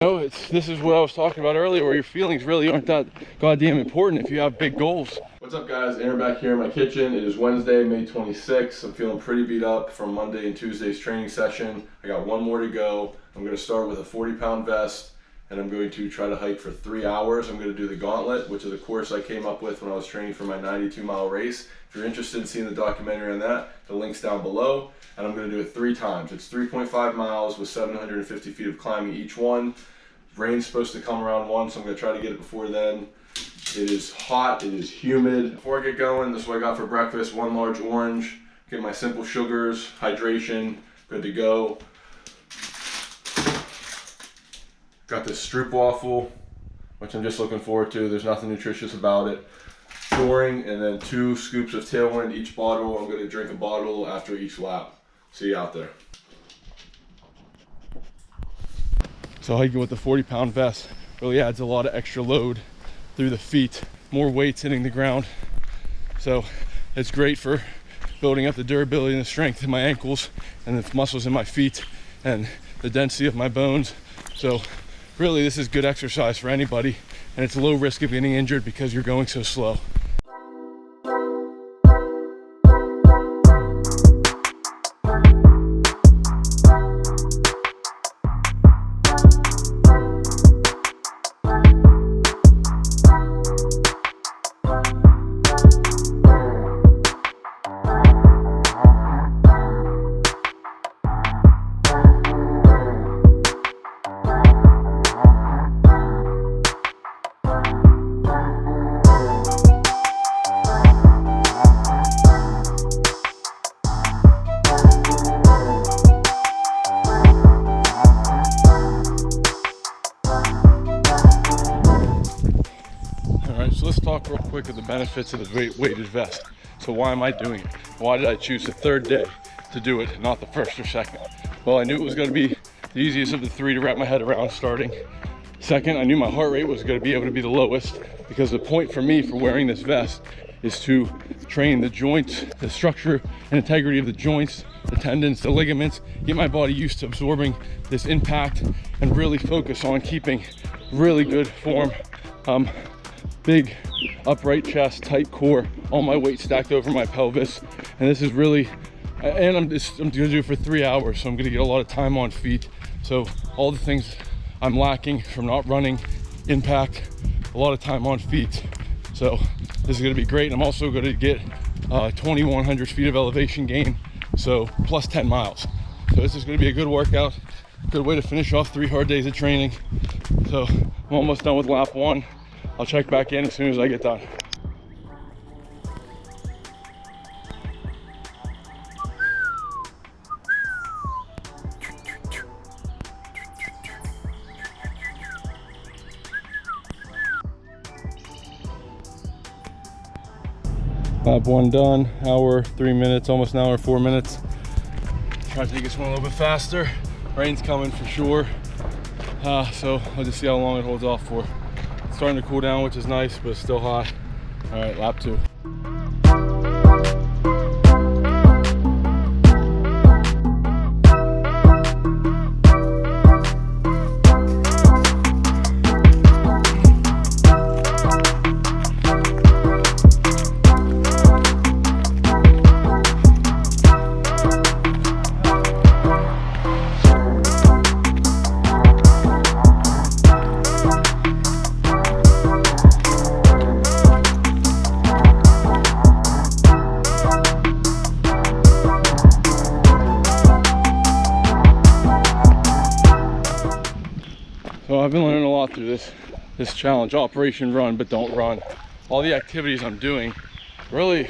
No, this is what I was talking about earlier, where your feelings really aren't that goddamn important if you have big goals. What's up, guys? Aaron back here in my kitchen. It is Wednesday, May 26th. I'm feeling pretty beat up from Monday and Tuesday's training session. I got one more to go. I'm going to start with a 40-pound vest, and I'm going to try to hike for 3 hours. I'm going to do the gauntlet, which is a course I came up with when I was training for my 92-mile race. If you're interested in seeing the documentary on that, the link's down below. And I'm going to do it 3 times. It's 3.5 miles with 750 feet of climbing each one. Rain's supposed to come around 1, so I'm going to try to get it before then. It is hot, it is humid. Before I get going, this is what I got for breakfast. 1 large orange, get my simple sugars, hydration, good to go. Got this Stroop waffle, which I'm just looking forward to. There's nothing nutritious about it. Touring, and then 2 scoops of Tailwind each bottle. I'm going to drink a bottle after each lap. See you out there. So hiking with the 40-pound vest really adds a lot of extra load through the feet, more weights hitting the ground. So it's great for building up the durability and the strength in my ankles and the muscles in my feet and the density of my bones. So really this is good exercise for anybody, and it's low risk of getting injured because you're going so slow. So let's talk real quick of the benefits of the weighted vest. So why am I doing it? Why did I choose the 3rd day to do it, not the 1st or 2nd? Well, I knew it was going to be the easiest of the 3 to wrap my head around starting. 2nd, I knew my heart rate was going to be able to be the lowest, because the point for me for wearing this vest is to train the joints, the structure and integrity of the joints, the tendons, the ligaments, get my body used to absorbing this impact and really focus on keeping really good form. Big upright chest, tight core, all my weight stacked over my pelvis. And this is really, and I'm gonna do it for 3 hours, so I'm gonna get a lot of time on feet. So all the things I'm lacking from not running, impact, a lot of time on feet. So this is gonna be great. I'm also gonna get 2,100 feet of elevation gain, so plus 10 miles. So this is gonna be a good workout, good way to finish off 3 hard days of training. So I'm almost done with lap 1. I'll check back in as soon as I get done. Lap 1 done, hour 3 minutes, almost an hour 4 minutes. Try to take this one a little bit faster. Rain's coming for sure, so I'll just see how long it holds off for. Starting to cool down, which is nice, but it's still hot. All right, lap 2. So I've been learning a lot through this challenge. Operation Run But Don't Run. All the activities I'm doing, really,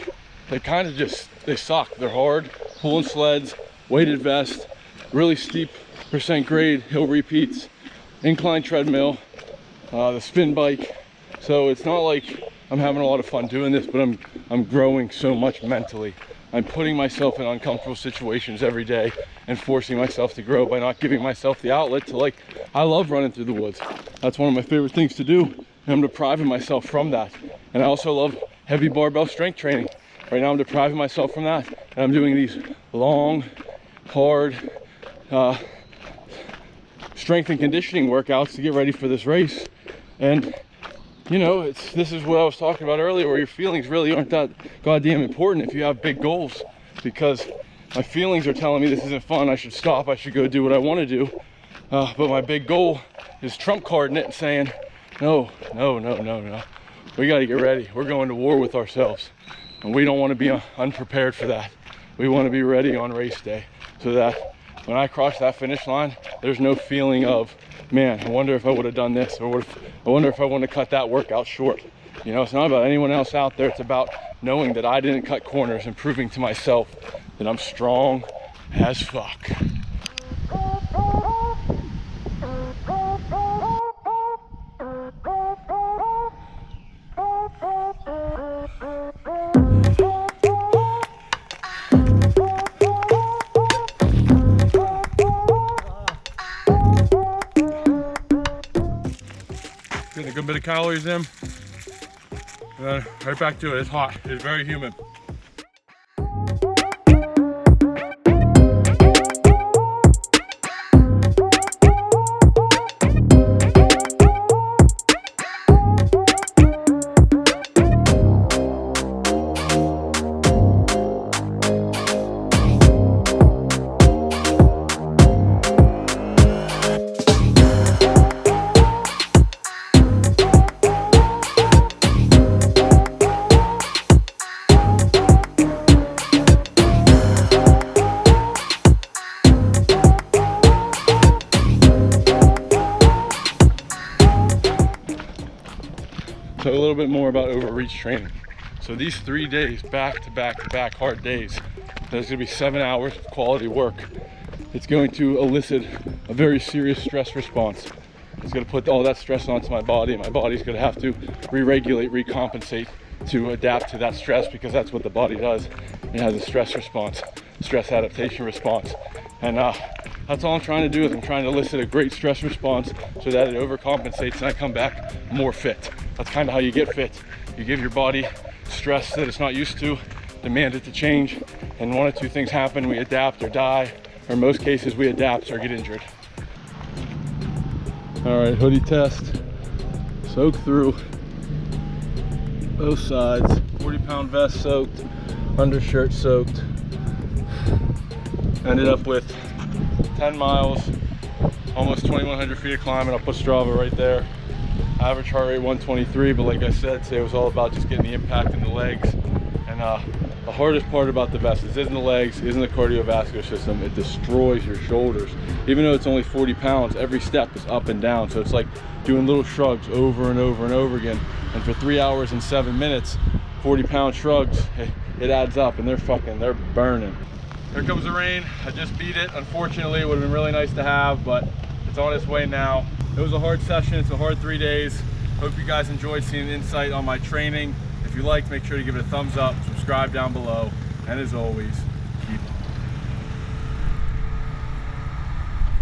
they kind of just, they suck. They're hard, pulling sleds, weighted vest, really steep percent grade, hill repeats, incline treadmill, the spin bike. So it's not like I'm having a lot of fun doing this, but I'm growing so much mentally. I'm putting myself in uncomfortable situations every day and forcing myself to grow by not giving myself the outlet to, like, I love running through the woods. That's one of my favorite things to do, and I'm depriving myself from that. And I also love heavy barbell strength training. Right now I'm depriving myself from that, and I'm doing these long, hard, strength and conditioning workouts to get ready for this race. And you know, this is what I was talking about earlier, where your feelings really aren't that goddamn important if you have big goals, because my feelings are telling me this isn't fun, I should stop, I should go do what I want to do. But my big goal is trump carding it and saying, no, no, no, no, no. We got to get ready. We're going to war with ourselves, and we don't want to be unprepared for that. We want to be ready on race day, so that when I cross that finish line, there's no feeling of, man, I wonder if I would have done this, or I wonder if I want to cut that workout short. You know, it's not about anyone else out there. It's about knowing that I didn't cut corners and proving to myself that I'm strong as fuck. Getting a good bit of calories in, and then right back to it. It's hot. It's very humid. So a little bit more about Overreach training. So these 3 days, back to back to back hard days, there's gonna be 7 hours of quality work. It's going to elicit a very serious stress response. It's gonna put all that stress onto my body, and my body's gonna have to re-regulate, recompensate to adapt to that stress, because that's what the body does. It has a stress response, stress adaptation response. And that's all I'm trying to do, is I'm trying to elicit a great stress response so that it overcompensates and I come back more fit. That's kind of how you get fit. You give your body stress that it's not used to, demand it to change, and one of two things happen: we adapt or die, or in most cases we adapt or get injured. All right, hoodie test. Soaked through both sides. 40-pound vest soaked, undershirt soaked. Ended up with 10 miles, almost 2,100 feet of climbing. I'll put Strava right there. Average heart rate 123, but like I said, today was all about just getting the impact in the legs. And the hardest part about the vest isn't the legs, isn't the cardiovascular system. It destroys your shoulders. Even though it's only 40 pounds, every step is up and down. So it's like doing little shrugs over and over and over again. And for 3 hours and 7 minutes, 40-pound shrugs, it adds up, and they're burning. Here comes the rain. I just beat it. Unfortunately, it would have been really nice to have, but it's on its way now. It was a hard session. It's a hard 3 days. Hope you guys enjoyed seeing insight on my training. If you liked, make sure to give it a thumbs up, subscribe down below, and as always,